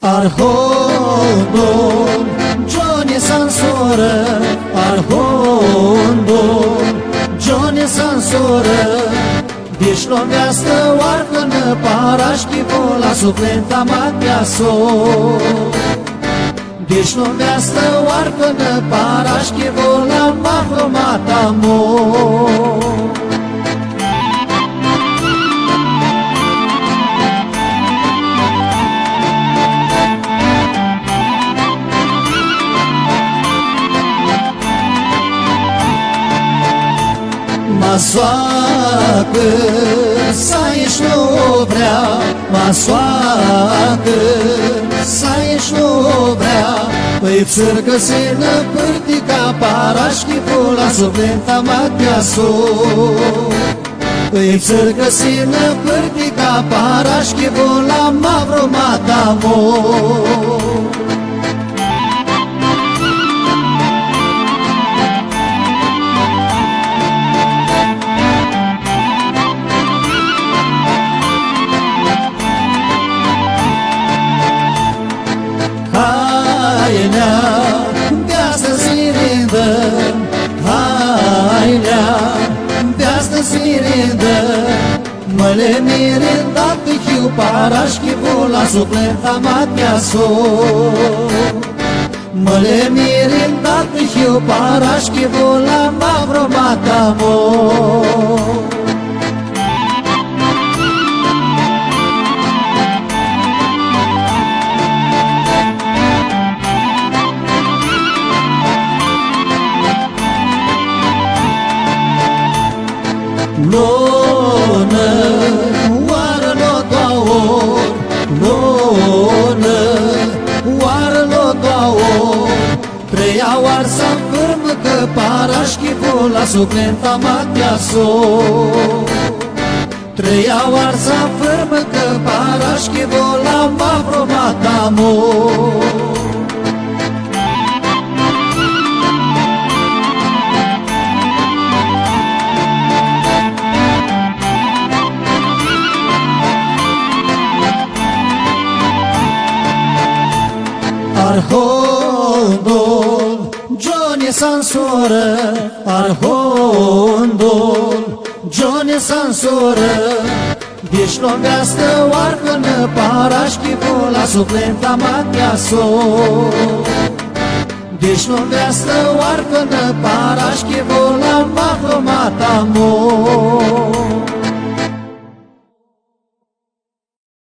Arhondon, Johnny Sansora, Arhondon, Johnny Sansora, Dishloveastă oarcă-nă parașchi vola suplenta matiaso. Dishloveastă oarcă-nă parașchi vola mahromata mo. Mă soacă să ieși nu vrea, mă soacă să ieși nu vrea. Păi țărcă se năpârtica parașchi vola suplenta matiaso. Păi țărcă se năpârtica parașchi vola mavromata mo. Hainea, de-astăzi rindă, hainea, de-astăzi rindă. Mă le mirinda pe chiu parașchi vola suplenta matiaso. Mă le mirinda pe chiu parașchi vola mavromata mo. Lonă, oară lo doaor, lonă, oară lo doaor. Treia oar să-mi fârmă că parașchi vola suplenta matiaso. Treia oar să-mi fârmă că parașchi vola mavromata mo. Arhondon, Johnny Sansora, Arhondon, Johnny Sansora. Dishloveastă oarcă-nă parașchi vola suplenta matiaso. Dishloveastă oarcă-nă parașchi vola mahromata mo.